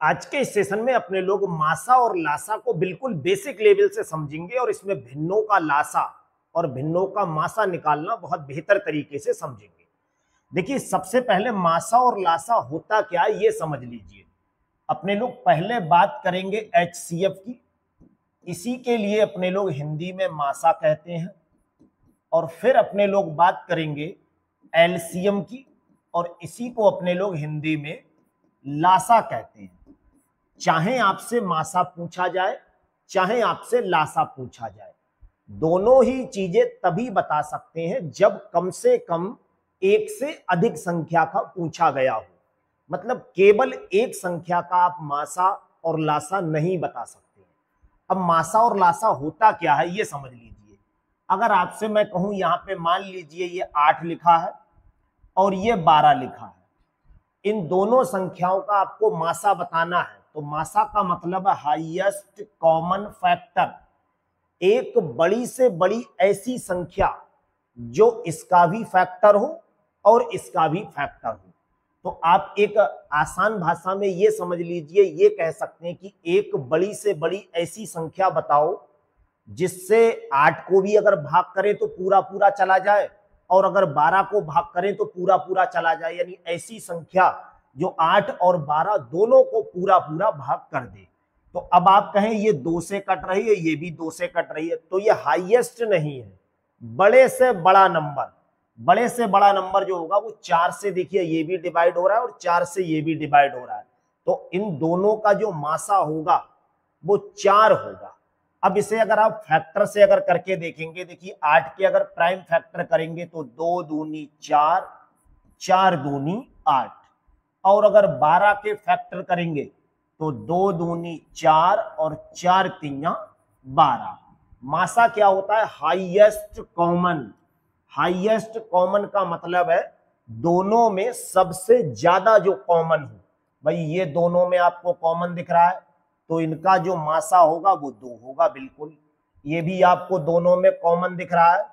आज के इस सेशन में अपने लोग मासा और लासा को बिल्कुल बेसिक लेवल से समझेंगे और इसमें भिन्नों का लासा और भिन्नों का मासा निकालना बहुत बेहतर तरीके से समझेंगे। देखिए, सबसे पहले मासा और लासा होता क्या है ये समझ लीजिए। अपने लोग पहले बात करेंगे HCF की। इसी के लिए अपने लोग हिंदी में मासा कहते हैं। और फिर अपने लोग बात करेंगे LCM की और इसी को अपने लोग हिंदी में लासा कहते हैं। चाहे आपसे मासा पूछा जाए चाहे आपसे लासा पूछा जाए, दोनों ही चीजें तभी बता सकते हैं जब कम से कम एक से अधिक संख्या का पूछा गया हो। मतलब केवल एक संख्या का आप मासा और लासा नहीं बता सकते हैं। अब मासा और लासा होता क्या है ये समझ लीजिए। अगर आपसे मैं कहूं यहां पे मान लीजिए ये 8 लिखा है और ये 12 लिखा है, इन दोनों संख्याओं का आपको मासा बताना है तो मासा का मतलब है हाईएस्ट कॉमन फैक्टर। एक बड़ी से बड़ी ऐसी संख्या जो इसका भी फैक्टर हो और इसका भी फैक्टर हो। तो आप एक आसान भाषा में ये समझ लीजिए, ये कह सकते हैं कि एक बड़ी से बड़ी ऐसी संख्या बताओ जिससे 8 को भी अगर भाग करें तो पूरा पूरा चला जाए और अगर 12 को भाग करें तो पूरा पूरा चला जाए। यानी ऐसी संख्या जो 8 और 12 दोनों को पूरा पूरा भाग कर दे। तो अब आप कहें ये 2 से कट रही है, ये भी 2 से कट रही है, तो ये हाईएस्ट नहीं है। बड़े से बड़ा नंबर, बड़े से बड़ा नंबर जो होगा वो 4 से, देखिए ये भी डिवाइड हो रहा है और 4 से ये भी डिवाइड हो रहा है, तो इन दोनों का जो मासा होगा वो 4 होगा। अब इसे अगर आप फैक्टर से अगर करके देखेंगे, देखिए 8 के अगर प्राइम फैक्टर करेंगे तो 2 दूनी 4, 4 दूनी 8, और अगर 12 के फैक्टर करेंगे तो 2 दूनी 4 और 4 तिया 12। मासा क्या होता है? Highest common. हाईएस्ट कॉमन का मतलब है दोनों में सबसे ज्यादा जो कॉमन हो। भाई ये दोनों में आपको कॉमन दिख रहा है तो इनका जो मासा होगा वो 2 होगा। बिल्कुल, ये भी आपको दोनों में कॉमन दिख रहा है,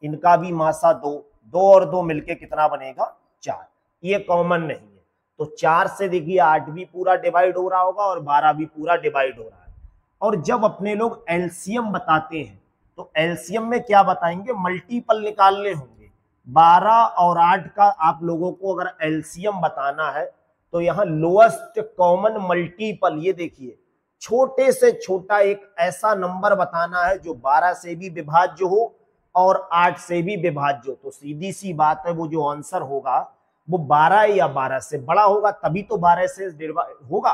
इनका भी मासा 2। 2 और 2 मिलके कितना बनेगा? 4। ये कॉमन नहीं है तो 4 से देखिए 8 भी पूरा डिवाइड हो रहा होगा और 12 भी पूरा डिवाइड हो रहा है। और जब अपने लोग एलसीएम बताते हैं तो एलसीएम में क्या बताएंगे? मल्टीपल निकालने होंगे। 12 और 8 का आप लोगों को अगर एलसीएम बताना है तो यहाँ लोएस्ट कॉमन मल्टीपल, ये देखिए छोटे से छोटा एक ऐसा नंबर बताना है जो 12 से भी विभाज्य हो और 8 से भी विभाज्य हो। तो सीधी सी बात है, वो जो आंसर होगा वो 12 या 12 से बड़ा होगा, तभी तो 12 से होगा।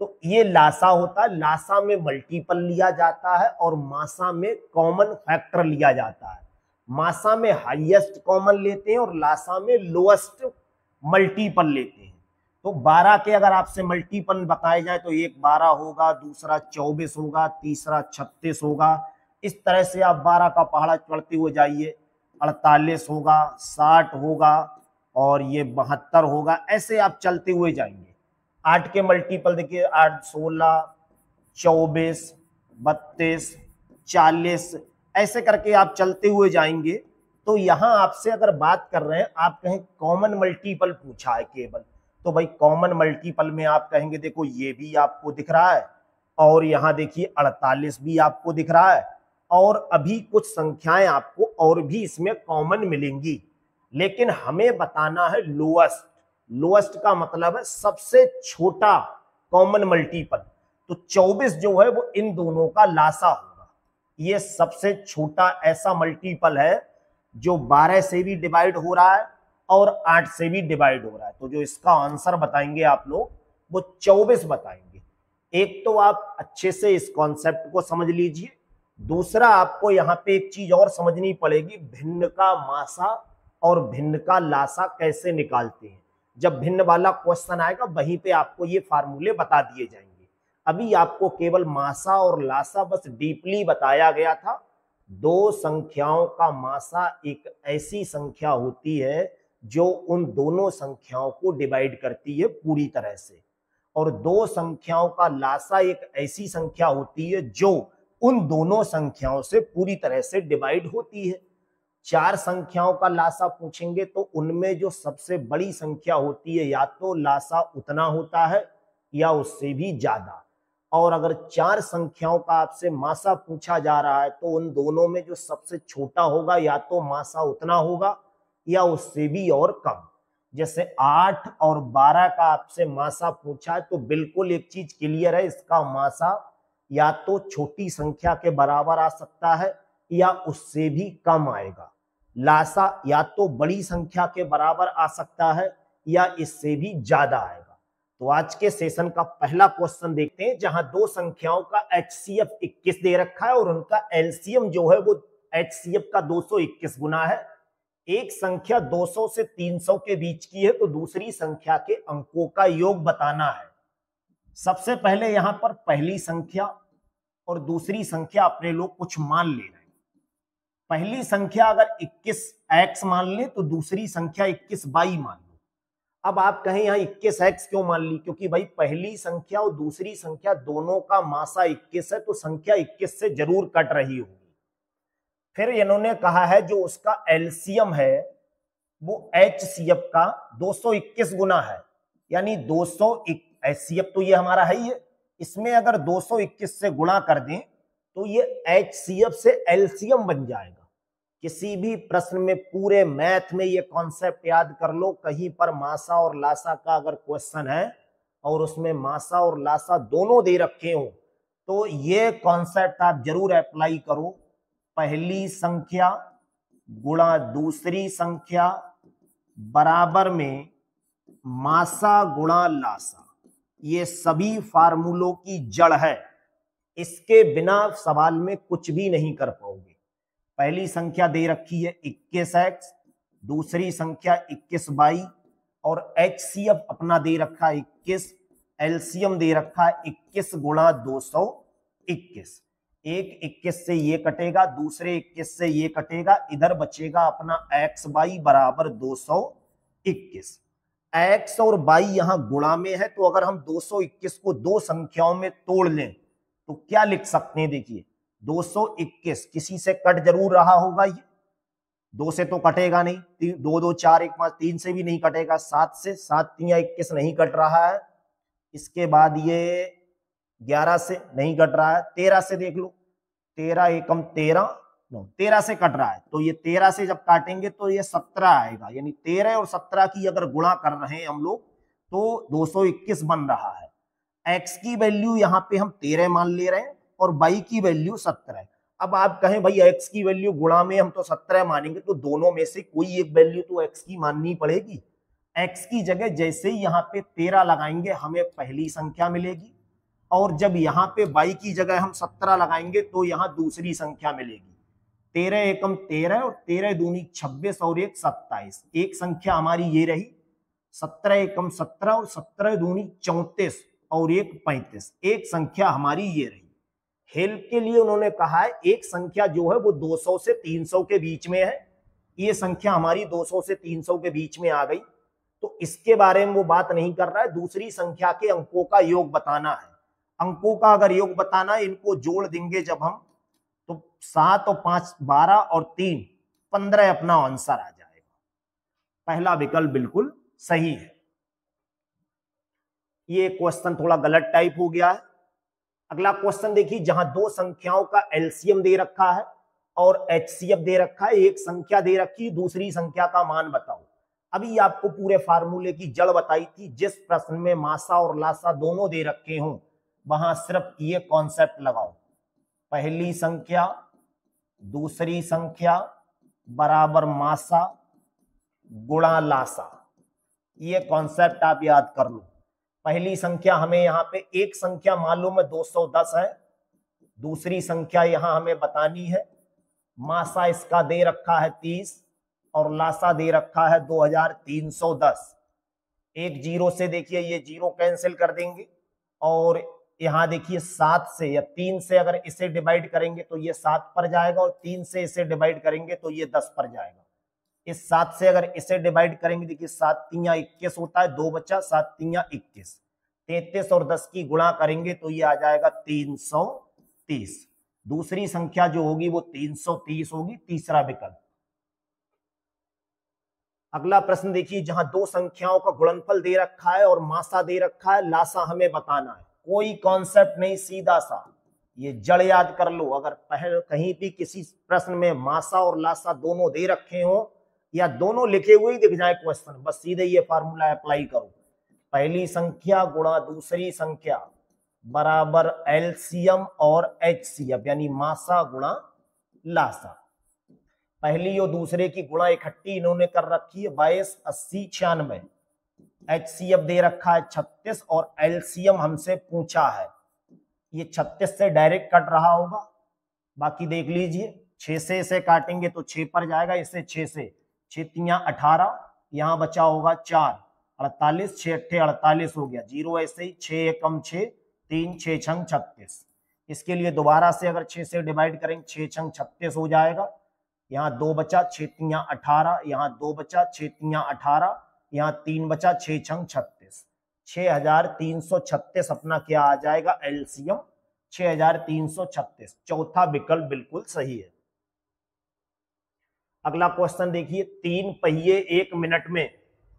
तो ये लासा होता है। लासा में मल्टीपल लिया जाता है और मासा में कॉमन फैक्टर लिया जाता है। मासा में हाईएस्ट कॉमन लेते हैं और लासा में लोएस्ट मल्टीपल लेते हैं। तो 12 के अगर आपसे मल्टीपल बताए जाए तो एक 12 होगा, दूसरा 24 होगा, तीसरा 36 होगा। इस तरह से आप 12 का पहाड़ा चढ़ते हुए जाइए। 48 होगा, 60 होगा और ये 72 होगा। ऐसे आप चलते हुए जाएंगे। 8 के मल्टीपल देखिए, 8 16, 24, 32, 40, ऐसे करके आप चलते हुए जाएंगे। तो यहां आपसे अगर बात कर रहे हैं, आप कहें कॉमन मल्टीपल पूछा है केवल, तो भाई कॉमन मल्टीपल में आप कहेंगे देखो ये भी आपको दिख रहा है और यहाँ देखिए 48 भी आपको दिख रहा है और अभी कुछ संख्याएं आपको और भी इसमें कॉमन मिलेंगी। लेकिन हमें बताना है लोएस्ट। लोएस्ट का मतलब है सबसे छोटा कॉमन मल्टीपल। तो 24 जो है वो इन दोनों का लासा होगा। ये सबसे छोटा ऐसा मल्टीपल है जो 12 से भी डिवाइड हो रहा है और 8 से भी डिवाइड हो रहा है। तो जो इसका आंसर बताएंगे आप लोग वो 24 बताएंगे। एक तो आप अच्छे से इस कॉन्सेप्ट को समझ लीजिए। दूसरा, आपको यहाँ पे एक चीज और समझनी पड़ेगी, भिन्न का मासा और भिन्न का लासा कैसे निकालते हैं। जब भिन्न वाला क्वेश्चन आएगा वहीं पे आपको ये फार्मूले बता दिए जाएंगे। अभी आपको केवल मासा और लासा बस डीपली बताया गया था। दो संख्याओं का मासा एक ऐसी संख्या होती है जो उन दोनों संख्याओं को डिवाइड करती है पूरी तरह से, और दो संख्याओं का लासा एक ऐसी संख्या होती है जो उन दोनों संख्याओं से पूरी तरह से डिवाइड होती है। 4 संख्याओं का लासा पूछेंगे तो उनमें जो सबसे बड़ी संख्या होती है या तो लासा उतना होता है या उससे भी ज्यादा। और अगर 4 संख्याओं का आपसे मासा पूछा जा रहा है तो उन दोनों में जो सबसे छोटा होगा या तो मासा उतना होगा या उससे भी और कम। जैसे 8 और 12 का आपसे मासा पूछा है तो बिल्कुल एक चीज क्लियर है, इसका मासा या तो छोटी संख्या के बराबर आ सकता है या उससे भी कम आएगा। लासा या तो बड़ी संख्या के बराबर आ सकता है या इससे भी ज्यादा आएगा। तो आज के सेशन का पहला क्वेश्चन देखते हैं, जहां दो संख्याओं का HCF 21 दे रखा है और उनका LCM जो है वो HCF का 221 गुना है। एक संख्या 200 से 300 के बीच की है तो दूसरी संख्या के अंकों का योग बताना है। सबसे पहले यहां पर पहली संख्या और दूसरी संख्या अपने लोग कुछ मान ले रहे हैं। पहली संख्या अगर 21x मान ले तो दूसरी संख्या 21y मान लो। अब आप कहें यहां 21x क्यों मान ली, क्योंकि भाई पहली संख्या और दूसरी संख्या दोनों का मासा 21 है तो संख्या 21 से जरूर कट रही होगी। फिर इन्होंने कहा है जो उसका एलसीएम है वो HCF का 221 गुना है, यानी 200 HCF तो ये हमारा है ही है, इसमें अगर 221 से गुणा कर दें तो ये HCF से LCM बन जाएगा। किसी भी प्रश्न में पूरे मैथ में ये कॉन्सेप्ट याद कर लो, कहीं पर मासा और लासा का अगर क्वेश्चन है और उसमें मासा और लासा दोनों दे रखे हो तो ये कॉन्सेप्ट आप जरूर अप्लाई करो। पहली संख्या गुणा दूसरी संख्या बराबर में मासा गुणा लासा, ये सभी फार्मूलों की जड़ है। इसके बिना सवाल में कुछ भी नहीं कर पाओगे। पहली संख्या दे रखी है 21x, दूसरी संख्या 21y और HCF अपना दे रखा है 21, LCM दे रखा है 21 गुणा 221। एक 21 से ये कटेगा, दूसरे 21 से ये कटेगा, इधर बचेगा अपना XY बराबर 221। x और y यहां गुणा में है तो अगर हम 221 को दो संख्याओं में तोड़ लें तो क्या लिख सकते हैं, देखिए 221 किसी से कट जरूर रहा होगा, ये 2 से तो कटेगा नहीं, 2 2 4 1 5, 3 से भी नहीं कटेगा, 7 से 7 3 21 नहीं कट रहा है, इसके बाद ये 11 से नहीं कट रहा है, 13 से देख लो, 13 एकम 13 13 से कट रहा है तो ये 13 से जब काटेंगे तो ये 17 आएगा, यानी 13 और 17 की अगर गुणा कर रहे हैं हम लोग तो 221 बन रहा है। x की वैल्यू यहाँ पे हम 13 मान ले रहे हैं और y की वैल्यू 17। अब आप कहें भाई x की वैल्यू गुणा में हम तो 17 मानेंगे तो दोनों में से कोई एक वैल्यू तो x की माननी पड़ेगी। x की जगह जैसे ही यहाँ पे 13 लगाएंगे हमें पहली संख्या मिलेगी और जब यहाँ पे y की जगह हम 17 लगाएंगे तो यहाँ दूसरी संख्या मिलेगी। 13 एकम 13 और 13 दूनी 26 और एक 27, एक संख्या हमारी ये रही। 17 एकम 17 और 17 दूनी 34 और एक 35, एक संख्या हमारी ये रही। हेल्प के लिए उन्होंने कहा है एक संख्या जो है वो 200 से 300 के बीच में है, ये संख्या हमारी 200 से 300 के बीच में आ गई तो इसके बारे में वो बात नहीं कर रहा है, दूसरी संख्या के अंकों का योग बताना है। अंकों का अगर योग बताना है, इनको जोड़ देंगे जब हम तो 7 और 5 12 और 3 15 अपना आंसर आ जाएगा। पहला विकल्प बिल्कुल सही है। ये क्वेश्चन थोड़ा गलत टाइप हो गया है। अगला क्वेश्चन देखिए, जहां दो संख्याओं का एलसीएम दे रखा है और HCF दे रखा है, एक संख्या दे रखी है, दूसरी संख्या का मान बताओ। अभी आपको पूरे फार्मूले की जड़ बताई थी, जिस प्रश्न में मासा और लासा दोनों दे रखे हों वहां सिर्फ ये कॉन्सेप्ट लगाओ, पहली संख्या दूसरी संख्या बराबर मासा गुणा लासा, ये कॉन्सेप्ट आप याद कर लो। पहली संख्या हमें यहाँ पे एक संख्या मालूम है 210 है, दूसरी संख्या यहां हमें बतानी है, मासा इसका दे रखा है 30 और लासा दे रखा है 2310। एक जीरो से देखिए ये जीरो कैंसिल कर देंगे और यहां देखिए 7 से या 3 से अगर इसे डिवाइड करेंगे तो ये 7 पर जाएगा और 3 से इसे डिवाइड करेंगे तो ये 10 पर जाएगा। इस 7 से अगर इसे डिवाइड करेंगे, देखिए 7 3 21 होता है, 2 बचा, 7 3 21, 33 और 10 की गुणा करेंगे तो ये आ जाएगा 330। दूसरी संख्या जो होगी वो 330 होगी, तीसरा विकल्प। अगला प्रश्न देखिए, जहां दो संख्याओं का गुणनफल दे रखा है और मासा दे रखा है, लासा हमें बताना है। कोई कॉन्सेप्ट नहीं, सीधा सा ये जड़ याद कर लो। अगर पहले कहीं भी किसी प्रश्न में मासा और लासा दोनों दे रखे हो या दोनों लिखे हुए ही दिख जाए क्वेश्चन, बस सीधे ये फार्मूला अप्लाई करो। पहली संख्या गुणा दूसरी संख्या बराबर एलसीएम और एचसीएफ, यानी मासा गुणा लासा। पहली और दूसरे की गुणा इकट्ठी इन्होंने कर रखी है 22, 80, 96। एचसीएफ दे रखा है 36 और एलसीएम हमसे पूछा है। ये 36 से डायरेक्ट कट रहा होगा, बाकी देख लीजिए। 6 से इसे काटेंगे तो 6 पर जाएगा, इसे 6 से 6 तियां 18, यहां बचा होगा 4, 48, 6 अट्ठे 48 हो गया, 0 ऐसे ही 6 एकम 6, 3 6 छंग 36। इसके लिए दोबारा से अगर 6 से डिवाइड करेंगे 6 छंग 36 हो जाएगा। यहाँ 2 बचा 6 तियां 18, यहाँ 2 बचा 6 तियां 18, यहाँ 3 बचा 6 छंग 36। 6336 अपना क्या आ जाएगा एलसीएम, 6336। चौथा विकल्प बिल्कुल सही है। अगला क्वेश्चन देखिए, 3 पहिए 1 मिनट में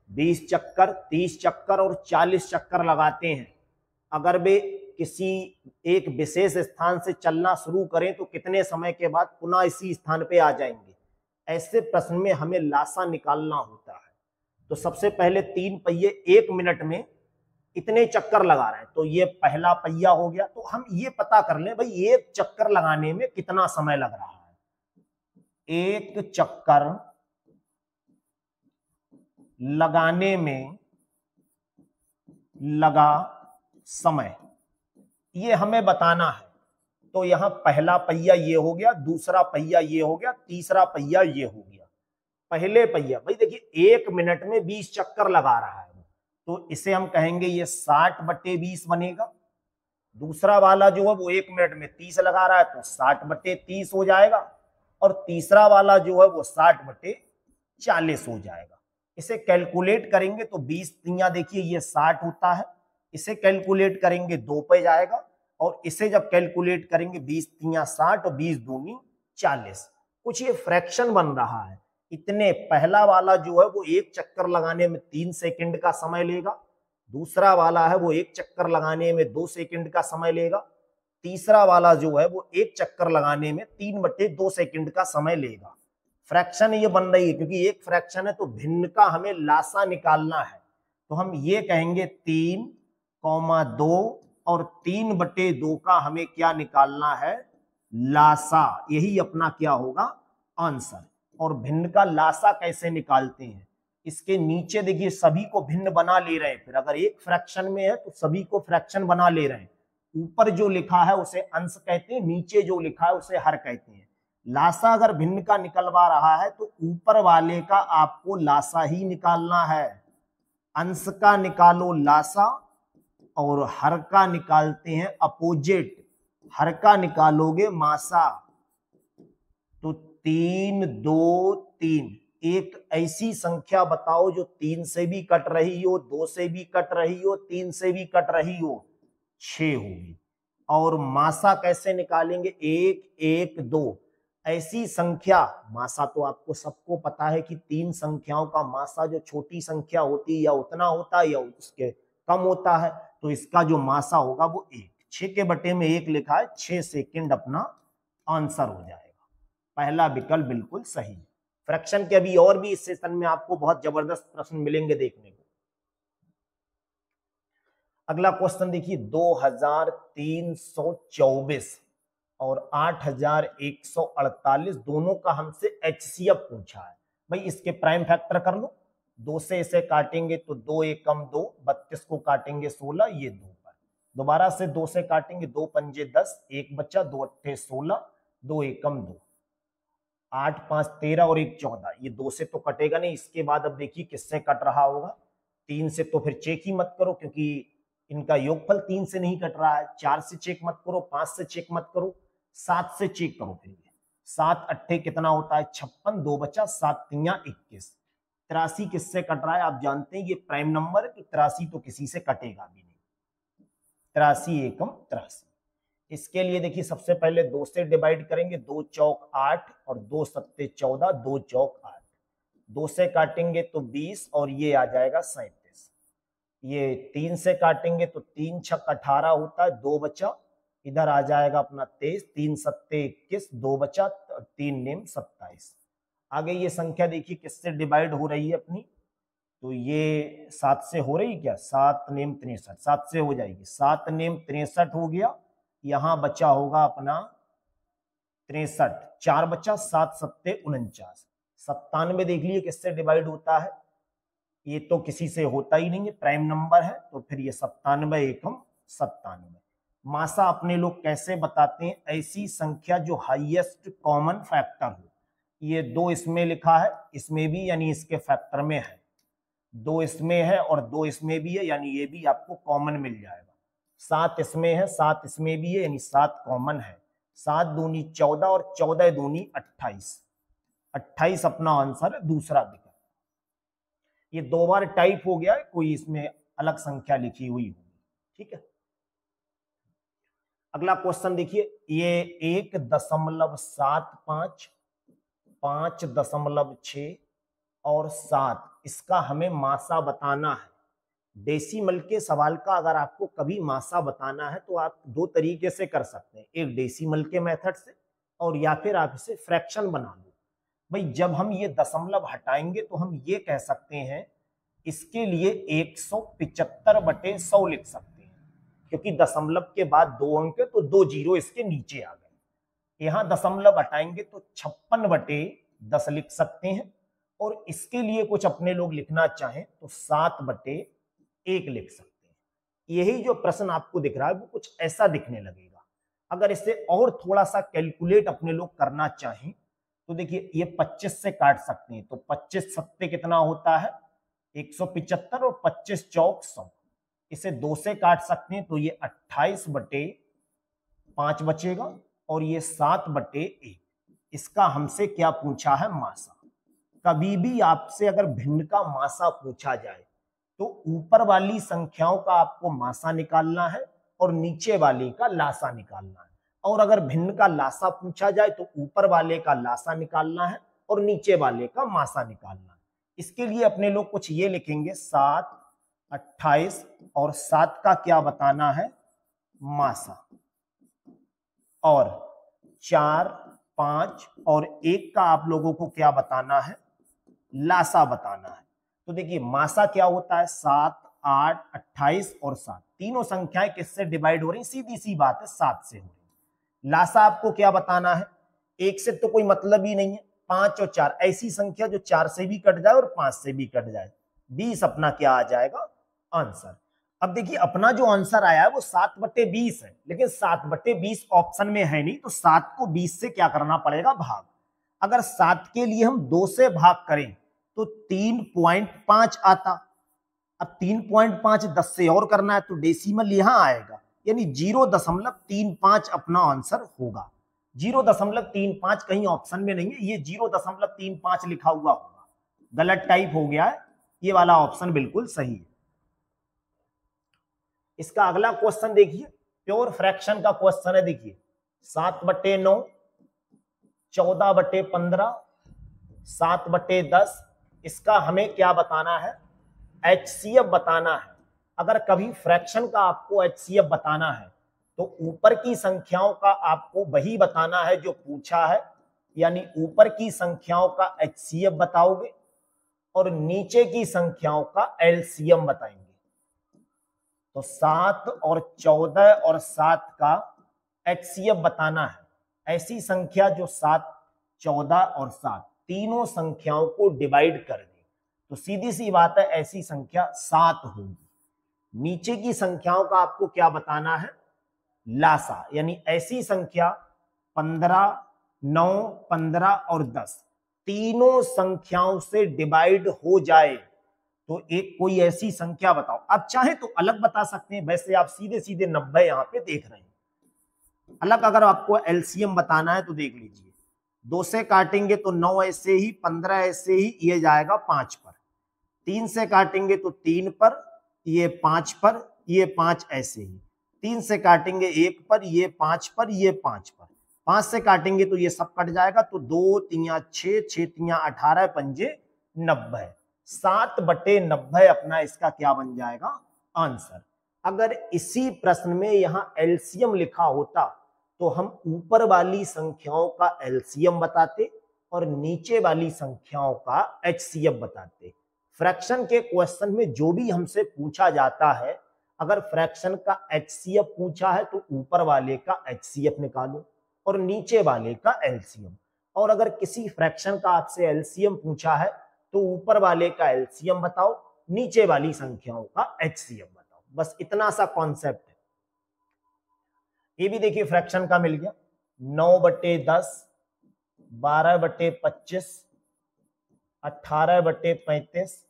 20 चक्कर, 30 चक्कर और 40 चक्कर लगाते हैं। अगर वे किसी एक विशेष स्थान से चलना शुरू करें तो कितने समय के बाद पुनः इसी स्थान पे आ जाएंगे। ऐसे प्रश्न में हमें लासा निकालना होता है। तो सबसे पहले 3 पहिए 1 मिनट में इतने चक्कर लगा रहे हैं, तो ये पहला पहिया हो गया। तो हम ये पता कर लें भाई एक चक्कर लगाने में कितना समय लग रहा है। एक चक्कर लगाने में लगा समय ये हमें बताना है। तो यहां पहला पहिया ये हो गया, दूसरा पहिया ये हो गया, तीसरा पहिया ये हो गया। पहले पहिया भाई देखिए 1 मिनट में 20 चक्कर लगा रहा है, तो इसे हम कहेंगे ये 60/20 बनेगा। दूसरा वाला जो है वो 1 मिनट में 30 लगा रहा है, तो 60/30 हो जाएगा। और तीसरा वाला जो है वो 60/40 हो जाएगा। इसे कैलकुलेट करेंगे तो 20 तियां देखिए ये 60 होता है, इसे कैलकुलेट करेंगे 2 पे जाएगा। और इसे जब कैलकुलेट करेंगे 20 तियां 60 और 20 दूनी 40। कुछ ये फ्रैक्शन बन रहा है। इतने पहला वाला जो है वो एक चक्कर लगाने में 3 सेकंड का समय लेगा, दूसरा वाला है वो एक चक्कर लगाने में 2 सेकंड का समय लेगा, तीसरा वाला जो है वो एक चक्कर लगाने में 3/2 सेकंड का समय लेगा। फ्रैक्शन ये बन रही है क्योंकि एक फ्रैक्शन है, तो भिन्न का हमें लासा निकालना है। तो हम ये कहेंगे 3,2 और 3/2 का हमें क्या निकालना है, लासा। यही अपना क्या होगा आंसर। और भिन्न का लासा कैसे निकालते हैं, इसके नीचे देखिए सभी को भिन्न बना ले रहे हैं। फिर अगर एक फ्रैक्शन में है तो सभी को फ्रैक्शन बना ले रहे हैं। ऊपर जो लिखा है उसे अंश कहते हैं, नीचे जो लिखा है उसे हर कहते हैं। लासा अगर भिन्न का निकलवा रहा है तो ऊपर वाले का आपको लासा ही निकालना है। अंश का निकालो लासा और हर का निकालते हैं अपोजिट। हर का निकालोगे मासा। तो 3, 2, 3। एक ऐसी संख्या बताओ जो 3 से भी कट रही हो, 2 से भी कट रही हो, 3 से भी कट रही हो। 6 होगी। और मासा कैसे निकालेंगे, 1, 1, 2। ऐसी संख्या, मासा तो आपको सबको पता है कि 3 संख्याओं का मासा जो छोटी संख्या होती है या उतना होता है या उसके कम होता है, तो इसका जो मासा होगा वो 1। 6 के बटे में 1 लिखा है, 6 सेकंड अपना आंसर हो जाएगा। पहला विकल्प बिल्कुल सही। फ्रैक्शन के अभी और भी इस सेशन में आपको बहुत जबरदस्त प्रश्न मिलेंगे देखने को। अगला क्वेश्चन देखिए, 2324 और 8148 दोनों का हमसे एचसीएफ पूछा है। भाई इसके प्राइम फैक्टर कर लो। 2 से इसे काटेंगे तो 2 एकम 2, 32 को काटेंगे 16, ये 2 पर। दोबारा से 2 से काटेंगे, 2 पंजे 10, 1 बच्चा, 2 अट्ठे 16, 2 एकम 2, 8 5 13 और 1 14। ये 2 से तो कटेगा नहीं। इसके बाद अब देखिए किससे कट रहा होगा। 3 से तो फिर चेक ही मत करो क्योंकि इनका योगफल 3 से नहीं कट रहा है। 4 से चेक मत करो, 5 से चेक मत करो, 7 से चेक करो। फिर 7 अट्ठे कितना होता है 56, 2 बचा, 7 तियां 21। 83 किससे कट रहा है आप जानते हैं, ये प्राइम नंबर है तो 83 तो किसी से कटेगा भी नहीं। 83 एकम 83। इसके लिए देखिए सबसे पहले 2 से डिवाइड करेंगे, 2 चौक 8 और 2 सत्ते 14, 2 चौक 8। 2 से काटेंगे तो 20 और ये आ जाएगा 37। ये 3 से काटेंगे तो 3 छक 18 होता है, 2 बचा, इधर आ जाएगा अपना 23, 3 सत्ते 21, 2 बचा, 3 नेम 27। आगे ये संख्या देखिए किससे डिवाइड हो रही है अपनी, तो ये 7 से हो रही क्या, 7 नेम 63, 7 से हो जाएगी, 7 नेम 63 हो गया। यहां बचा होगा अपना 63, 4 बचा, 7 सत्ते 49, 97 देख लिए किससे डिवाइड होता है, ये तो किसी से होता ही नहीं है, प्राइम नंबर है, तो फिर ये 97 एकम 97। मासा अपने लोग कैसे बताते हैं, ऐसी संख्या जो हाईएस्ट कॉमन फैक्टर हो, ये 2 इसमें लिखा है, इसमें भी यानी इसके फैक्टर में है, 2 इसमें है और 2 इसमें भी है, यानी ये भी आपको कॉमन मिल जाएगा। 7 इसमें है, 7 इसमें भी है, यानी 7 कॉमन है। 7 दूनी 14 और 14 दूनी 28, 28 अपना आंसर है, दूसरा विकल्प। ये 2 बार टाइप हो गया है, कोई इसमें अलग संख्या लिखी हुई होगी, ठीक है। अगला क्वेश्चन देखिए, ये 1.75, 5.6 और 7, इसका हमें मासा बताना है। डेसिमल के सवाल का अगर आपको कभी मासा बताना है तो आप 2 तरीके से कर सकते हैं, एक डेसिमल के मेथड से और या फिर आप इसे फ्रैक्शन बना लो। भाई जब हम ये दशमलव हटाएंगे तो हम ये कह सकते हैं इसके लिए 175/100 लिख सकते हैं, क्योंकि दशमलव के बाद 2 अंक है तो 2 जीरो इसके नीचे आ गए। यहां दशमलव हटाएंगे तो 56/10 लिख सकते हैं, और इसके लिए कुछ अपने लोग लिखना चाहें तो 7/1 लिख सकते हैं। यही जो प्रश्न आपको दिख रहा है वो कुछ ऐसा दिखने लगेगा। अगर इसे और थोड़ा सा कैलकुलेट अपने लोग करना चाहें तो देखिए ये 25 से काट सकते हैं, तो 25 सत्ते कितना होता है 175 और 25 चौक 100। इसे 2 से काट सकते हैं तो ये 28/5 बचेगा और ये 7/1। इसका हमसे क्या पूछा है, मासा। कभी भी आपसे अगर भिन्न का मासा पूछा जाए तो ऊपर वाली संख्याओं का आपको मासा निकालना है और नीचे वाले का लासा निकालना है, और अगर भिन्न का लासा पूछा जाए तो ऊपर वाले का लासा निकालना है और नीचे वाले का मासा निकालना है। इसके लिए अपने लोग कुछ ये लिखेंगे, 7, 28 और 7 का क्या बताना है, मासा, और 4, 5 और 1 का आप लोगों को क्या बताना है, लासा बताना है। तो देखिए मासा क्या होता है, 7, 8, 28 और 7, तीनों संख्याएं किससे डिवाइड हो रही, सीधी सी बात है 7 से हो रही। लासा आपको क्या बताना है, 1 से तो कोई मतलब ही नहीं है, 5 और 4 ऐसी संख्या जो 4 से भी कट जाए और 5 से भी कट जाए, 20 अपना क्या आ जाएगा आंसर। अब देखिए अपना जो आंसर आया है वो 7/20 है, लेकिन 7/20 ऑप्शन में है नहीं, तो 7 को 20 से क्या करना पड़ेगा, भाग। अगर 7 के लिए हम 2 से भाग करें तो 3.5 आता। अब 3.5 10 से और करना है तो डेसिमल यहां आएगा, यानी 0.35 अपना आंसर होगा। 0.35 कहीं ऑप्शन में नहीं है, ये 0.35 लिखा हुआ होगा, गलत टाइप हो गया है, ये वाला ऑप्शन बिल्कुल सही है। इसका अगला क्वेश्चन देखिए, प्योर फ्रैक्शन का क्वेश्चन है। देखिए 7/9, 14/15, 7/10, इसका हमें क्या बताना है, HCF बताना है। अगर कभी फ्रैक्शन का आपको HCF बताना है तो ऊपर की संख्याओं का आपको वही बताना है जो पूछा है, यानी ऊपर की संख्याओं का HCF बताओगे और नीचे की संख्याओं का LCM बताएंगे। तो 7 और 14 और 7 का HCF बताना है, ऐसी संख्या जो 7, 14 और 7 तीनों संख्याओं को डिवाइड कर दे, तो सीधी सी बात है ऐसी संख्या 7 होगी। नीचे की संख्याओं का आपको क्या बताना है, लासा, यानी ऐसी संख्या 15, 9, 15 और 10 तीनों संख्याओं से डिवाइड हो जाए तो एक कोई ऐसी संख्या बताओ। आप चाहे तो अलग बता सकते हैं, वैसे आप सीधे सीधे 90 यहां पे देख रहे हैं। अलग अगर आपको एलसीएम बताना है तो देख लीजिए, 2 से काटेंगे तो 9 ऐसे ही, 15 ऐसे ही, ये जाएगा 5 पर। 3 से काटेंगे तो 3 पर, ये 5 पर, ये 5 ऐसे ही। 3 से काटेंगे 1 पर, ये 5 पर, ये 5 पर। 5 से काटेंगे तो ये सब कट जाएगा, तो 2 3 6, 6 3 18, 5 90। 7/90 अपना इसका क्या बन जाएगा आंसर। अगर इसी प्रश्न में यहां एलसीएम लिखा होता तो हम ऊपर वाली संख्याओं का एलसीएम बताते और नीचे वाली संख्याओं का एचसीएफ बताते। फ्रैक्शन के क्वेश्चन में जो भी हमसे पूछा जाता है, अगर फ्रैक्शन का एचसीएफ पूछा है तो ऊपर वाले का एचसीएफ निकालो और नीचे वाले का एलसीएम, और अगर किसी फ्रैक्शन का आपसे एलसीएम पूछा है तो ऊपर वाले का एलसीएम बताओ, नीचे वाली संख्याओं का एचसीएफ बताओ। बस इतना सा कॉन्सेप्ट है। ये भी देखिए फ्रैक्शन का मिल गया, 9/10, 12/25, 18/35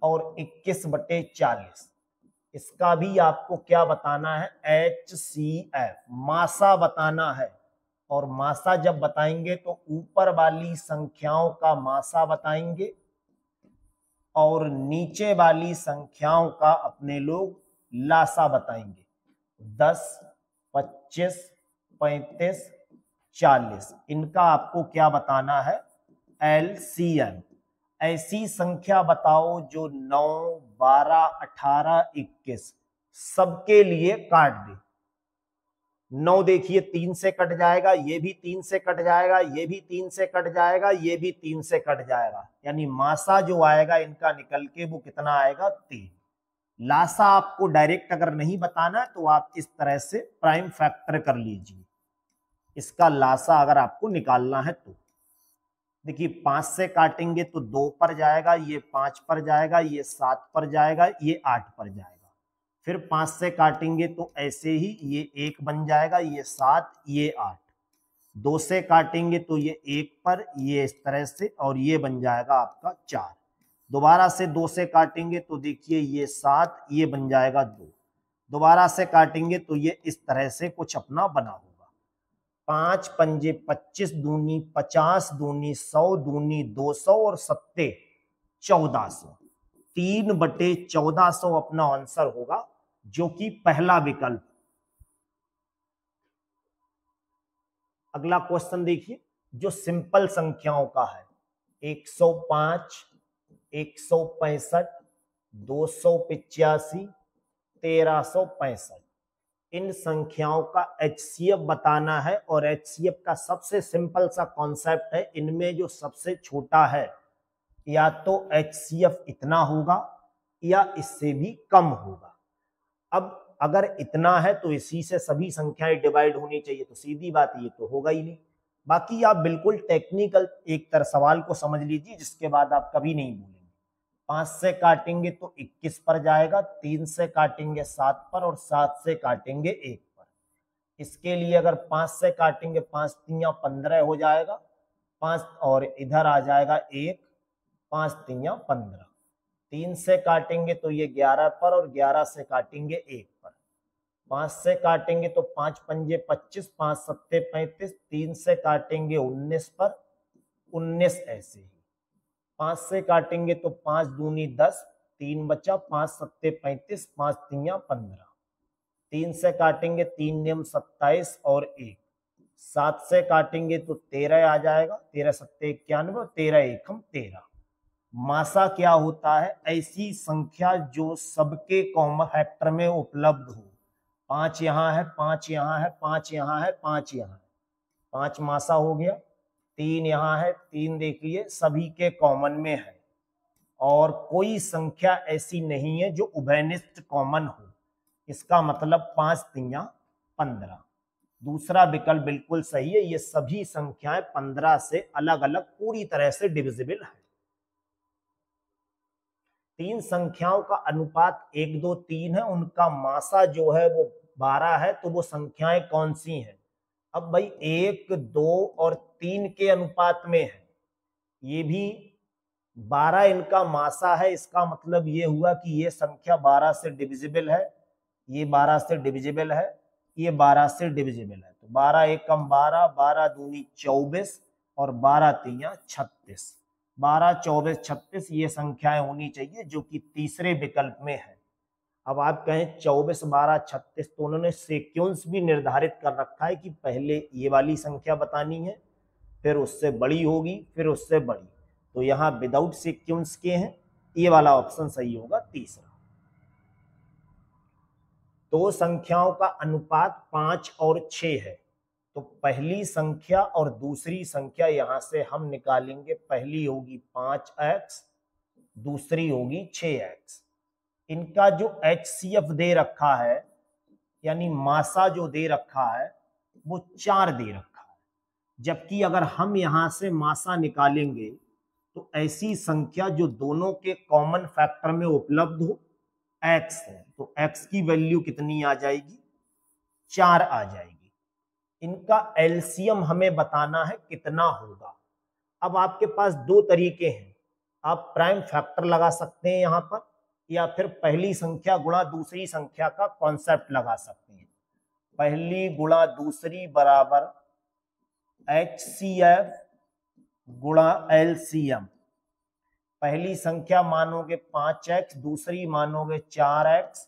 और 21/40। इसका भी आपको क्या बताना है, एचसीएफ, मासा बताना है। और मासा जब बताएंगे तो ऊपर वाली संख्याओं का मासा बताएंगे और नीचे वाली संख्याओं का अपने लोग लासा बताएंगे। 10, 25, 35, 40 इनका आपको क्या बताना है, एलसीएम। ऐसी संख्या बताओ जो 9, 12, 18, 21 सबके लिए काट दे। 9 देखिए 3 से कट जाएगा, ये भी 3 से कट जाएगा, ये भी 3 से कट जाएगा, ये भी 3 से कट जाएगा, यानी मासा जो आएगा इनका निकल के वो कितना आएगा, 3। लासा आपको डायरेक्ट अगर नहीं बताना है तो आप इस तरह से प्राइम फैक्टर कर लीजिए। इसका लासा अगर आपको निकालना है तो देखिए 5 से काटेंगे तो 2 पर जाएगा, ये 5 पर जाएगा, ये 7 पर जाएगा, ये 8 पर जाएगा। फिर 5 से काटेंगे तो ऐसे ही ये 1 बन जाएगा, ये 7, ये 8। 2 से काटेंगे तो ये 1 पर, ये इस तरह से, और ये बन जाएगा आपका 4। दोबारा से 2 से काटेंगे तो देखिए ये 7, ये बन जाएगा 2। दोबारा से काटेंगे तो ये इस तरह से कुछ अपना बना होगा। 5 पंजे 25, दूनी 50, दूनी 100, दूनी 200 और 7 1400। 3/1400 अपना आंसर होगा, जो कि पहला विकल्प। अगला क्वेश्चन देखिए जो सिंपल संख्याओं का है, 105, 165, 285, 1365। इन संख्याओं का एचसीएफ बताना है और एचसीएफ का सबसे सिंपल सा कॉन्सेप्ट है, इनमें जो सबसे छोटा है या तो एचसीएफ इतना होगा या इससे भी कम होगा। अब अगर इतना है तो इसी से सभी संख्याएं डिवाइड होनी चाहिए, तो सीधी बात ये तो होगा ही नहीं। बाकी आप बिल्कुल टेक्निकल एक तरह सवाल को समझ लीजिए, जिसके बाद आप कभी नहीं भूलेंगे। 5 से काटेंगे तो 21 पर जाएगा, 3 से काटेंगे 7 पर और 7 से काटेंगे 1 पर। इसके लिए अगर 5 से काटेंगे 5 3 15 हो जाएगा, 5 और इधर आ जाएगा 1, 5 3 15। 3 से काटेंगे तो ये 11 पर और 11 से काटेंगे 1 पर। 5 से काटेंगे तो 5 पंजे 25, 5 सत्ते 35, 3 से काटेंगे 19 पर, 19 ऐसे ही। 5 से काटेंगे तो 5 दूनी 10, 3 बचा, 5 सत्ते 35, 5 3 15। 3 से काटेंगे 3 नियम 27 और 1। 7 से काटेंगे तो 13 आ जाएगा, 13 सत्ते 91, 13 एकम 13। मासा क्या होता है, ऐसी संख्या जो सबके कॉमन फैक्टर में उपलब्ध हो। 5 यहाँ है, 5 यहाँ है, 5 यहाँ है, 5 यहाँ है, 5 मासा हो गया। 3 यहाँ है, 3 देखिए सभी के कॉमन में है, और कोई संख्या ऐसी नहीं है जो उभयनिष्ठ कॉमन हो। इसका मतलब 5 3 15। दूसरा विकल्प बिल्कुल सही है, ये सभी संख्याएं 15 से अलग अलग पूरी तरह से डिविजिबल है। 3 संख्याओं का अनुपात 1 2 3 है, उनका मासा जो है वो 12 है, तो वो संख्याएं कौन सी हैं? अब भाई 1 2 और 3 के अनुपात में है, ये भी 12 इनका मासा है, इसका मतलब ये हुआ कि ये संख्या 12 से डिविजिबल है, ये 12 से डिविजिबल है, ये 12 से डिविजिबल है। तो 12 एकम 12, 12 दूनी 24 और 12 3 36। 12 24 36 ये संख्याएं होनी चाहिए, जो कि तीसरे विकल्प में है। अब आप कहें 24 12 36, तो उन्होंने सीक्वेंस भी निर्धारित कर रखा है कि पहले ये वाली संख्या बतानी है, फिर उससे बड़ी होगी, फिर उससे बड़ी। तो यहां विदाउट सीक्वेंस के हैं, ये वाला ऑप्शन सही होगा तीसरा। दो संख्याओं का अनुपात 5 और 6 है, तो पहली संख्या और दूसरी संख्या यहां से हम निकालेंगे। पहली होगी 5x, दूसरी होगी 6x। इनका जो HCF दे रखा है, यानी मासा जो दे रखा है वो 4 दे रखा है, जबकि अगर हम यहां से मासा निकालेंगे तो ऐसी संख्या जो दोनों के कॉमन फैक्टर में उपलब्ध हो, x है, तो x की वैल्यू कितनी आ जाएगी? 4 आ जाएगी। इनका एलसीएम हमें बताना है कितना होगा। अब आपके पास दो तरीके हैं, आप प्राइम फैक्टर लगा सकते हैं यहां पर, या फिर पहली संख्या गुणा दूसरी संख्या का कॉन्सेप्ट लगा सकते हैं। पहली गुणा दूसरी बराबर HCF गुणा LCM। पहली संख्या मानोगे 5x, दूसरी मानोगे 4x,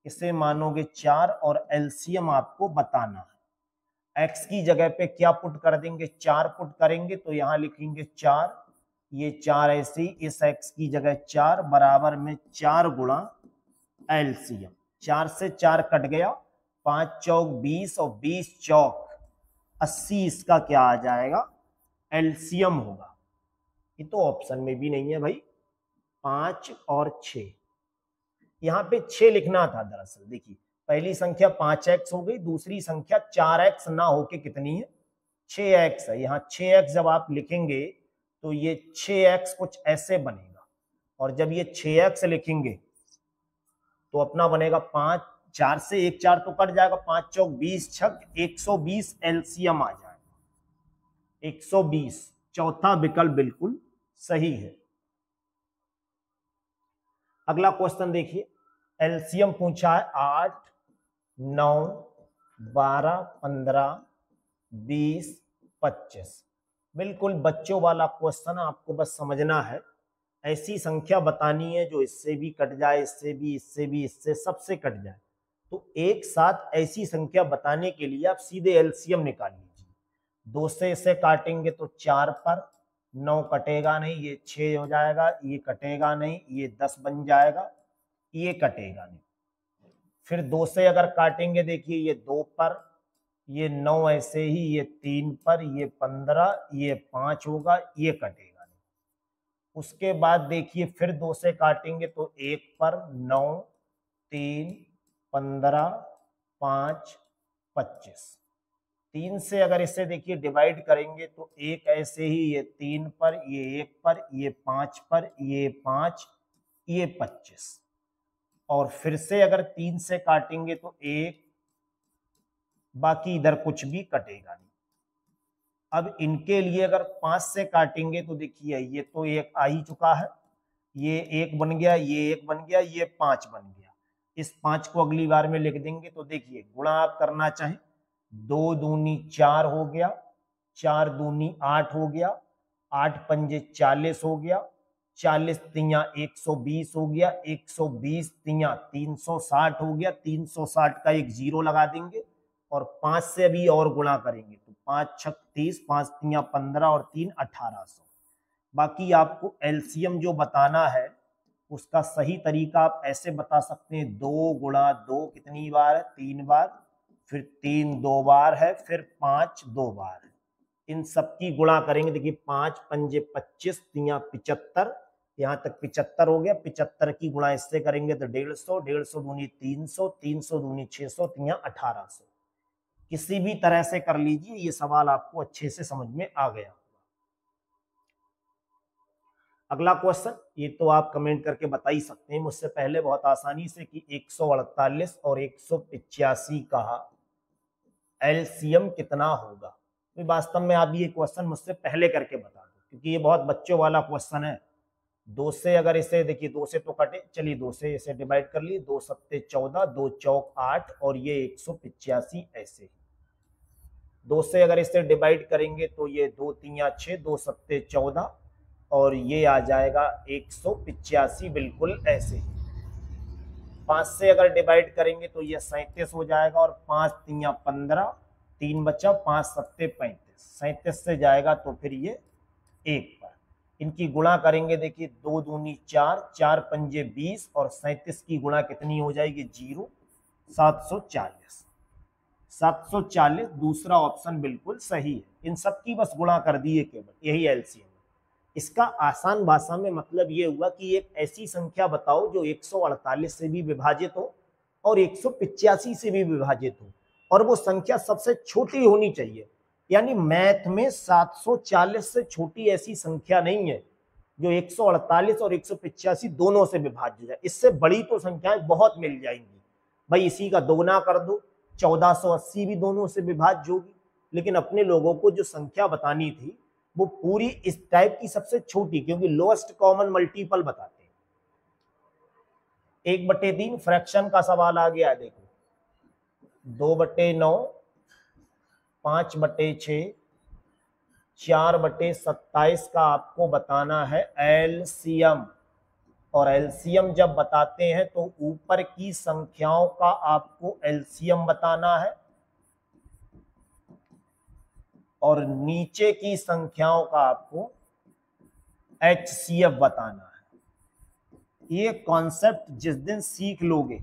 इसे मानोगे 4 और एलसीएम आपको बताना है। x की जगह पे क्या पुट कर देंगे? 4 पुट करेंगे, तो यहां लिखेंगे 4, ये 4 ऐसे, इस x की जगह 4 बराबर में 4 गुणा एलसीएम। 4 से 4 कट गया, 5 चौक 20 और 20 चौक 80, इसका क्या आ जाएगा? एलसीएम होगा। ये तो ऑप्शन में भी नहीं है भाई, 5 और 6। यहां पे 6 लिखना था दरअसल। देखिए पहली संख्या 5x हो गई, दूसरी संख्या 4x ना होके कितनी है? 6x है। यहाँ 6x जब आप लिखेंगे तो ये 6x कुछ ऐसे बनेगा, और जब ये 6x लिखेंगे तो अपना बनेगा 5, 4 से 1 4 तो कट जाएगा, 5 चौक 20 छक 120 एलसीएम आ जाएगा 120। चौथा विकल्प बिल्कुल सही है। अगला क्वेश्चन देखिए, एलसीएम पूछा है 8, 9, 12, 15, 20, 25। बिल्कुल बच्चों वाला क्वेश्चन, आपको बस समझना है। ऐसी संख्या बतानी है जो इससे भी कट जाए, इससे भी, इससे भी, इससे सबसे कट जाए। तो एक साथ ऐसी संख्या बताने के लिए आप सीधे एलसीएम निकाल लीजिए। 2 से इसे काटेंगे तो 4 पर, 9 कटेगा नहीं, ये 6 हो जाएगा, ये कटेगा नहीं, ये 10 बन जाएगा, ये कटेगा नहीं। फिर 2 से अगर काटेंगे, देखिए ये 2 पर, ये 9 ऐसे ही, ये 3 पर, ये 15, ये 5 होगा, ये कटेगा नहीं। उसके बाद देखिए फिर 2 से काटेंगे तो 1 पर, 9, 3, 15, 5, 25। 3 से अगर इसे देखिए डिवाइड करेंगे तो 1 ऐसे ही, ये 3 पर, ये 1 पर, ये 5 पर, ये 5, ये 25। और फिर से अगर 3 से काटेंगे तो 1, बाकी इधर कुछ भी कटेगा नहीं। अब इनके लिए अगर 5 से काटेंगे तो देखिए ये तो 1 आ ही चुका है, ये 1 बन गया, ये 1 बन गया, ये 5 बन गया। इस 5 को अगली बार में लिख देंगे। तो देखिए गुणा आप करना चाहें, 2 दूनी 4 हो गया, 4 दूनी 8 हो गया, 8 पंजे 40 हो गया, 40 तिया 120 हो गया, 120 तिया 360 हो गया, 360 का एक 0 लगा देंगे, और 5 से अभी और गुणा करेंगे तो 5 छक 30, 5 तिया 15 और 3 1800। बाकी आपको एलसीएम जो बताना है उसका सही तरीका आप ऐसे बता सकते हैं, 2 गुणा 2 कितनी बार है? 3 बार, फिर 3 2 बार है, फिर 5 2 बार है। इन सबकी गुणा करेंगे, देखिए 5 पंजे 25, तिया 75, यहाँ तक 75 हो गया। 75 की गुणा इससे करेंगे तो 150, 150 दूनी 300, 300 दूनी 600, तिया 1800। किसी भी तरह से कर लीजिए, ये सवाल आपको अच्छे से समझ में आ गया। अगला क्वेश्चन, ये तो आप कमेंट करके बता ही सकते हैं मुझसे पहले बहुत आसानी से, कि 148 और 185 का एलसीएम कितना होगा। वास्तव में आप ये क्वेश्चन मुझसे पहले करके बता दो, क्योंकि ये बहुत बच्चों वाला क्वेश्चन है। 2 से अगर इसे देखिए, 2 से तो कटे, चलिए 2 से इसे डिवाइड कर लिए, 2 सत्ते 14, 2 चौक 8, और ये 185 ऐसे। 2 से अगर इसे डिवाइड करेंगे तो ये 2 तिया 6, 2 सत्ते 14, और ये आ जाएगा 185 बिल्कुल ऐसे ही। 5 से अगर डिवाइड करेंगे तो ये 37 हो जाएगा, और 5 तिया 15, 3 बचा, 5 सत्ते 35, 37 से जाएगा तो फिर ये 1 पर। इनकी गुणा करेंगे, देखिए 2 दूनी 4, 4 पंजे 20 और 37 की गुणा कितनी हो जाएगी 0, 740। 740 दूसरा ऑप्शन बिल्कुल सही है। इन सब की बस गुणा कर दिए केवल, यही एलसीएम है। इसका आसान भाषा में मतलब ये हुआ कि एक ऐसी संख्या बताओ जो 148 से भी विभाजित हो और 185 से भी विभाजित हो, और वो संख्या सबसे छोटी होनी चाहिए। यानी मैथ में 740 से छोटी ऐसी संख्या नहीं है जो 148 और 185 दोनों से विभाज्य है। इससे बड़ी तो संख्याएं बहुत मिल जाएंगी भाई, इसी का दोगुना कर दो, 1480 भी दोनों से विभाज्य होगी। लेकिन अपने लोगों को जो संख्या बतानी थी वो पूरी इस टाइप की सबसे छोटी, क्योंकि लोएस्ट कॉमन मल्टीपल बताते हैं। 1/3 फ्रैक्शन का सवाल आ गया, देखो 2/9, 5/6, 4/27 का आपको बताना है एलसीएम। और एलसीएम जब बताते हैं तो ऊपर की संख्याओं का आपको एलसीएम बताना है और नीचे की संख्याओं का आपको एचसीएफ बताना है। ये कॉन्सेप्ट जिस दिन सीख लोगे,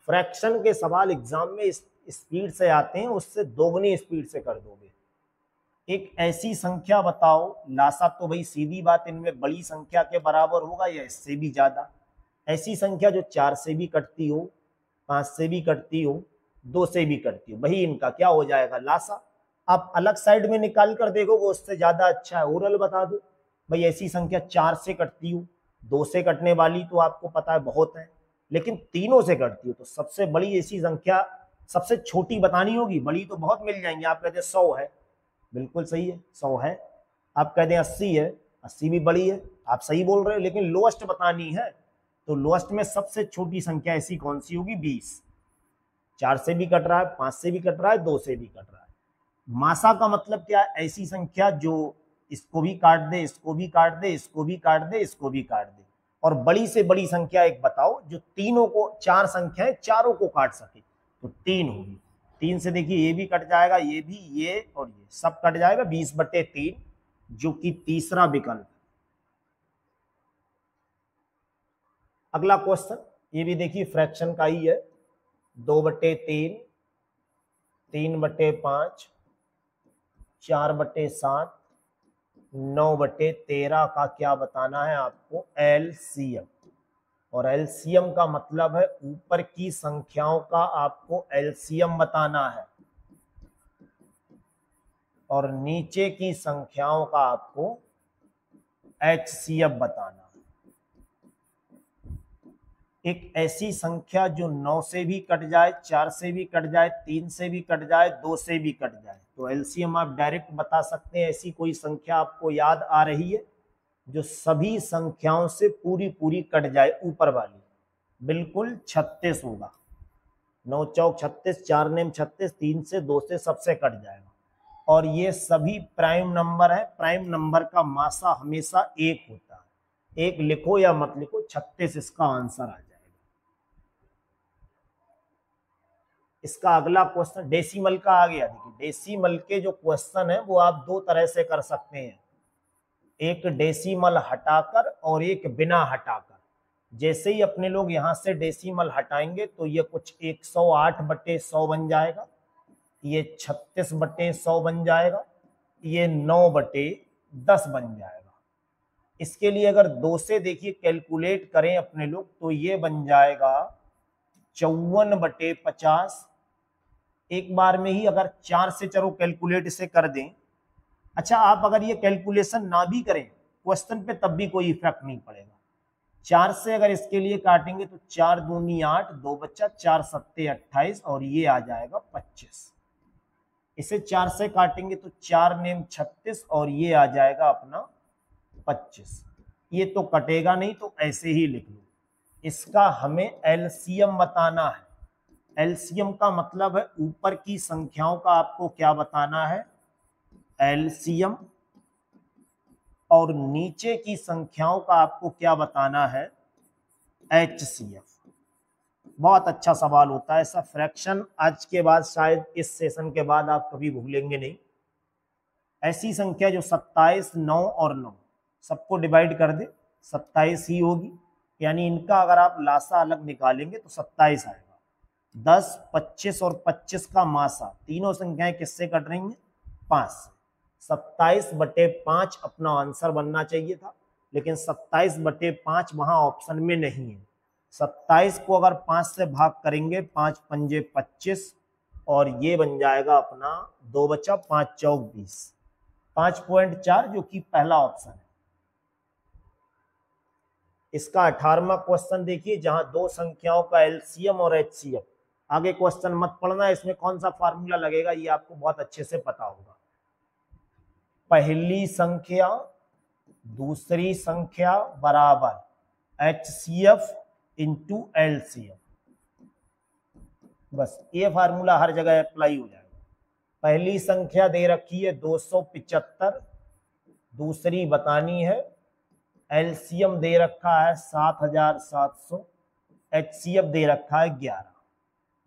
फ्रैक्शन के सवाल एग्जाम में इस स्पीड से आते हैं, उससे दोगुनी स्पीड से कर दोगे। एक ऐसी संख्या बताओ, लासा तो भाई सीधी बात, इनमें बड़ी संख्या के बराबर होगा या इससे भी ज्यादा। ऐसी संख्या जो 4 से भी कटती हो, 5 से भी कटती हो, 2 से भी कटती हो, वही इनका क्या हो जाएगा लासा। आप अलग साइड में निकाल कर देखोगे उससे ज्यादा अच्छा है। ओरल बता दो भाई, ऐसी संख्या 4 से कटती हो, 2 से कटने वाली तो आपको पता है बहुत है, लेकिन तीनों से कटती हो तो सबसे बड़ी ऐसी संख्या सबसे छोटी बतानी होगी। बड़ी तो बहुत मिल जाएंगी, आप कहते हैं 100 है, बिल्कुल सही है 100 है। आप कहते हैं 80 है, 80 भी बड़ी है, आप सही बोल रहे हो, लेकिन लोएस्ट बतानी है तो लोएस्ट में सबसे छोटी संख्या ऐसी कौन सी होगी 20। 4 से भी कट रहा है, 5 से भी कट रहा है, 2 से भी कट रहा है। मासा का मतलब क्या है, ऐसी संख्या जो इसको भी काट दे, इसको भी काट दे, इसको भी काट दे, इसको भी काट दे। और बड़ी से बड़ी संख्या एक बताओ जो तीनों को, 4 संख्याएं चारों को काट सके, तो 3 होगी। 3 से देखिए ये भी कट जाएगा, ये भी, ये और ये सब कट जाएगा, 20/3 जो कि तीसरा विकल्प। अगला क्वेश्चन ये भी देखिए फ्रैक्शन का ही है, 2/3, 3/5, 4/7, 9/13 का क्या बताना है आपको एलसीएम। और एलसीएम का मतलब है ऊपर की संख्याओं का आपको एलसीएम बताना है और नीचे की संख्याओं का आपको एचसीएफ बताना है। एक ऐसी संख्या जो 9 से भी कट जाए, 4 से भी कट जाए, 3 से भी कट जाए, 2 से भी कट जाए, तो एलसीएम आप डायरेक्ट बता सकते हैं। ऐसी कोई संख्या आपको याद आ रही है जो सभी संख्याओं से पूरी पूरी कट जाए ऊपर वाली? बिल्कुल 36 होगा। 9 चौक 36, 4 नेम 36, 3 से 2 से सबसे कट जाएगा। और ये सभी प्राइम नंबर है। प्राइम नंबर का मासा हमेशा 1 होता है। 1 लिखो या मत लिखो, 36 इसका आंसर आ जाएगा। इसका अगला क्वेश्चन डेसिमल का आ गया। देखिए डेसिमल के जो क्वेश्चन है वो आप 2 तरह से कर सकते हैं, एक डेसिमल हटाकर और एक बिना हटाकर। जैसे ही अपने लोग यहां से डेसिमल हटाएंगे तो ये कुछ 108/100 बन जाएगा, ये 36/100 बन जाएगा, ये 9/10 बन जाएगा। इसके लिए अगर 2 से देखिए कैलकुलेट करें अपने लोग तो ये बन जाएगा 54/50। एक बार में ही अगर 4 से चलो कैलकुलेट इसे कर दें। अच्छा, आप अगर ये कैलकुलेशन ना भी करें क्वेश्चन पे तब भी कोई इफेक्ट नहीं पड़ेगा। 4 से अगर इसके लिए काटेंगे तो 4 दूनी 8, 2 बच्चा, 4 सत्ते 28 और ये आ जाएगा 25। इसे 4 से काटेंगे तो 4 नेम 36 और ये आ जाएगा अपना 25। ये तो कटेगा नहीं तो ऐसे ही लिख लो। इसका हमें एलसीएम बताना है। एलसीएम का मतलब है ऊपर की संख्याओं का आपको क्या बताना है एलसीएम, और नीचे की संख्याओं का आपको क्या बताना है एचसीएफ। बहुत अच्छा सवाल होता है ऐसा। फ्रैक्शन आज के बाद, शायद इस सेशन के बाद आप कभी भूलेंगे नहीं। ऐसी संख्या जो 27, 9 और 9 सबको डिवाइड कर दे, 27 ही होगी, यानी इनका अगर आप लासा अलग निकालेंगे तो 27 आएगा। 10, 25 और 25 का मासा, तीनों संख्याएं किससे कट रही हैं? 5 से। 27/5 अपना आंसर बनना चाहिए था, लेकिन 27/5 वहां ऑप्शन में नहीं है। 27 को अगर 5 से भाग करेंगे, 5 पंजे 25, और ये बन जाएगा अपना 2 बचा 5 चौक 20, 5.4 जो कि पहला ऑप्शन है। इसका 18वां क्वेश्चन देखिए, जहां दो संख्याओं का एलसीएम और एचसीएफ। आगे क्वेश्चन मत पढ़ना, इसमें कौन सा फार्मूला लगेगा ये आपको बहुत अच्छे से पता होगा। पहली संख्या दूसरी संख्या बराबर एचसीएफ इंटू एलसीएम, बस ये फार्मूला हर जगह अप्लाई हो जाएगा। पहली संख्या दे रखी है 275, दूसरी बतानी है, एलसीएम दे रखा है 7700, एचसीएफ दे रखा है 11।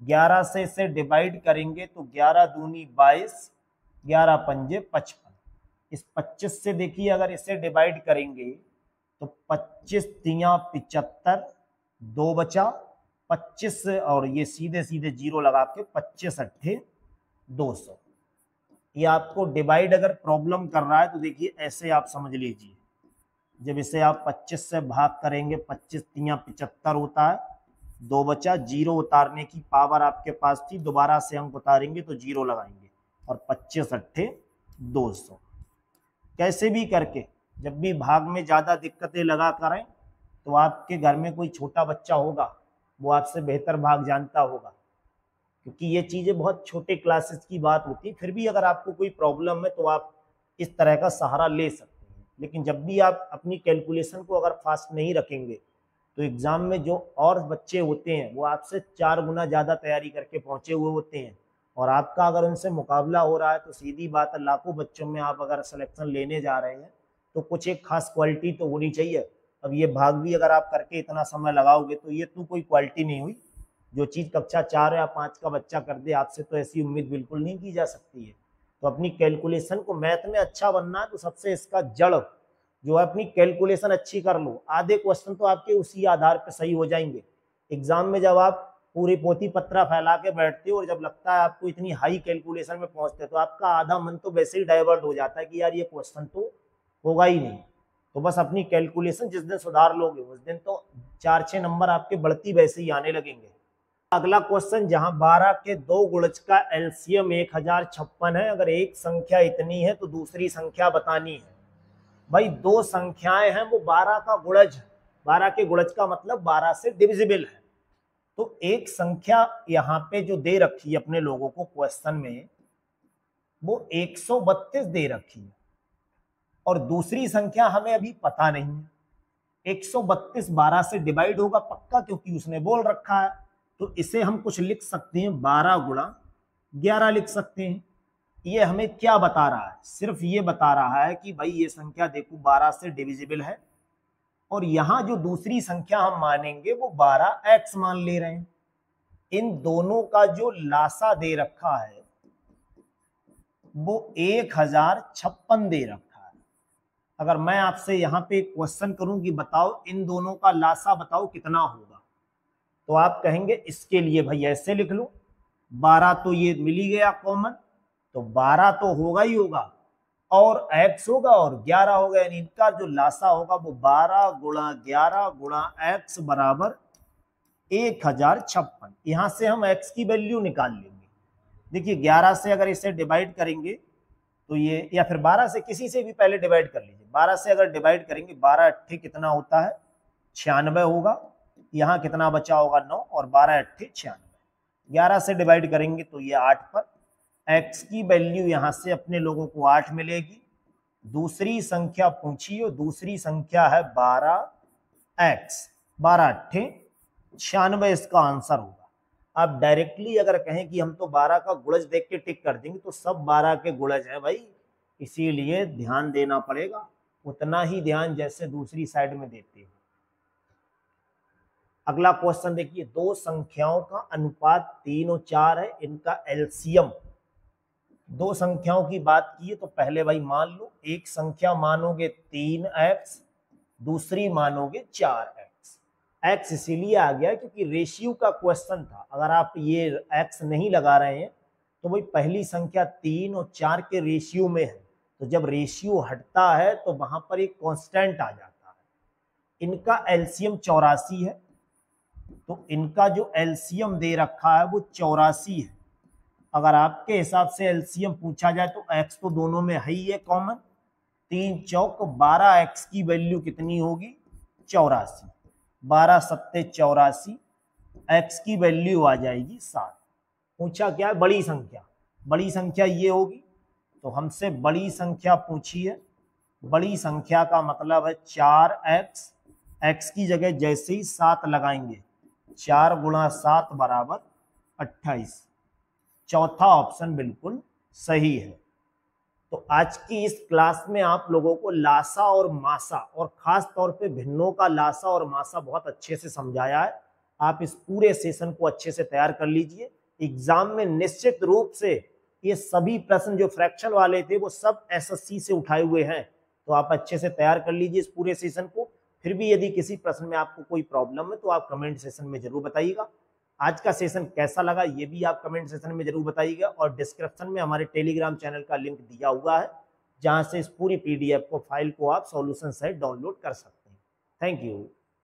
11 से इसे डिवाइड करेंगे तो 11 दूनी 22, 11 पंजे 55। इस 25 से देखिए अगर इसे डिवाइड करेंगे तो 25 तिया 75, 2 बचा 25 और ये सीधे सीधे जीरो लगा के 25 अट्ठे 200। ये आपको डिवाइड अगर प्रॉब्लम कर रहा है तो देखिए ऐसे आप समझ लीजिए, जब इसे आप 25 से भाग करेंगे 25 तिया 75 होता है, 2 बचा, जीरो उतारने की पावर आपके पास थी, दोबारा से अंक उतारेंगे तो जीरो लगाएंगे और 25 अट्ठे 200। कैसे भी करके जब भी भाग में ज्यादा दिक्कतें लगा करें तो आपके घर में कोई छोटा बच्चा होगा, वो आपसे बेहतर भाग जानता होगा, क्योंकि ये चीजें बहुत छोटे क्लासेस की बात होती है। फिर भी अगर आपको कोई प्रॉब्लम है तो आप इस तरह का सहारा ले सकते हैं, लेकिन जब भी आप अपनी कैलकुलेशन को अगर फास्ट नहीं रखेंगे तो एग्जाम में जो और बच्चे होते हैं वो आपसे 4 गुना ज्यादा तैयारी करके पहुंचे हुए होते हैं, और आपका अगर उनसे मुकाबला हो रहा है तो सीधी बात है, लाखों बच्चों में आप अगर सिलेक्शन लेने जा रहे हैं तो कुछ एक खास क्वालिटी तो होनी चाहिए। अब ये भाग भी अगर आप करके इतना समय लगाओगे तो ये तो कोई क्वालिटी नहीं हुई। जो चीज कक्षा 4 या 5 का बच्चा कर दे, आपसे तो ऐसी उम्मीद बिल्कुल नहीं की जा सकती है। तो अपनी कैलकुलेशन को, मैथ में अच्छा बनना है तो सबसे इसका जड़ जो है अपनी कैलकुलेशन अच्छी कर लो। आधे क्वेश्चन तो आपके उसी आधार पर सही हो जाएंगे। एग्जाम में जब आप पूरी पोथी पत्रा फैला के बैठते हो और जब लगता है आपको इतनी हाई कैलकुलेशन में पहुंचते तो आपका आधा मन तो वैसे ही डाइवर्ट हो जाता है कि यार ये क्वेश्चन तो होगा ही नहीं। तो बस अपनी कैलकुलेशन जिस दिन सुधार लोगे उस दिन तो 4-6 नंबर आपके बढ़ती वैसे ही आने लगेंगे। अगला क्वेश्चन, जहां 12 के दो गुणज का एलसीएम 1056 है, अगर एक संख्या इतनी है तो दूसरी संख्या बतानी है। भाई दो संख्याएं हैं, वो 12 का गुणज है। 12 के गुणज का मतलब 12 से डिविजिबल है। तो एक संख्या यहां पे जो दे रखी है अपने लोगों को क्वेश्चन में, वो 132 दे रखी है, और दूसरी संख्या हमें अभी पता नहीं है। 132 12 से डिवाइड होगा पक्का, क्योंकि उसने बोल रखा है। तो इसे हम कुछ लिख सकते हैं, 12 गुणा 11 लिख सकते हैं। ये हमें क्या बता रहा है? सिर्फ ये बता रहा है कि भाई ये संख्या देखो 12 से डिविजिबल है, और यहां जो दूसरी संख्या हम मानेंगे वो 12x मान ले रहे हैं। इन दोनों का जो लासा दे रखा है वो 1056 दे रखा है। अगर मैं आपसे यहां पे क्वेश्चन करूं कि बताओ इन दोनों का लासा बताओ कितना होगा, तो आप कहेंगे इसके लिए भाई ऐसे लिख लो, 12 तो ये मिल ही गया कॉमन, तो 12 तो होगा ही होगा, और x होगा और 11 होगा, यानी इनका जो लासा होगा वो 12 गुणा 11 गुणा x बराबर 1056। यहां से हम x की वैल्यू निकाल लेंगे। देखिए 11 से अगर इसे डिवाइड करेंगे तो ये, या फिर 12 से, किसी से भी पहले डिवाइड कर लीजिए। 12 से अगर डिवाइड करेंगे 12 अट्ठे कितना होता है? 96 होगा। यहाँ कितना बचा होगा? 9, और 12 अट्ठे 96। 11 से डिवाइड करेंगे तो ये 8 पर, x की वैल्यू यहां से अपने लोगों को 8 मिलेगी। दूसरी संख्या पूछिए, दूसरी संख्या है 12x, 12 अट्ठे 96 इसका आंसर होगा। आप डायरेक्टली अगर कहें कि हम तो 12 का गुणज देख के टिक कर देंगे तो सब 12 के गुणज है भाई, इसीलिए ध्यान देना पड़ेगा, उतना ही ध्यान जैसे दूसरी साइड में देते हैं। अगला क्वेश्चन देखिए, दो संख्याओं का अनुपात 3 और 4 है, इनका एलसीएम दो संख्याओं की बात की है तो पहले भाई मान लो, एक संख्या मानोगे 3x, दूसरी मानोगे 4x। x इसीलिए आ गया क्योंकि रेशियो का क्वेश्चन था। अगर आप ये x नहीं लगा रहे हैं तो भाई पहली संख्या 3 और 4 के रेशियो में है, तो जब रेशियो हटता है तो वहां पर एक कांस्टेंट आ जाता है। इनका एलसीएम 84 है, तो इनका जो एलसीएम दे रखा है वो 84 है। अगर आपके हिसाब से एलसीएम पूछा जाए तो x तो दोनों में है ही है कॉमन, 3 चौक 12, x की वैल्यू कितनी होगी 84, 12 सत्ते 84, x की वैल्यू आ जाएगी 7। पूछा क्या है, बड़ी संख्या, बड़ी संख्या ये होगी, तो हमसे बड़ी संख्या पूछी है। बड़ी संख्या का मतलब है 4x, x की जगह जैसे ही 7 लगाएंगे 4 गुणा 7 बराबर 28। चौथा ऑप्शन बिल्कुल सही है। तो आज की इस क्लास में आप लोगों को लासा और मासा और खास तौर पे भिन्नों का लासा और मासा बहुत अच्छे से समझाया है। आप इस पूरे सेशन को अच्छे से तैयार कर लीजिए। एग्जाम में निश्चित रूप से ये सभी प्रश्न जो फ्रैक्शन वाले थे वो सब एसएससी से उठाए हुए हैं, तो आप अच्छे से तैयार कर लीजिए इस पूरे सेशन को। फिर भी यदि किसी प्रश्न में आपको कोई प्रॉब्लम है तो आप कमेंट सेशन में जरूर बताइएगा। आज का सेशन कैसा लगा ये भी आप कमेंट सेशन में जरूर बताइएगा, और डिस्क्रिप्शन में हमारे टेलीग्राम चैनल का लिंक दिया हुआ है, जहां से इस पूरी पीडीएफ को फाइल को आप सॉल्यूशन सेट डाउनलोड कर सकते हैं। Thank you.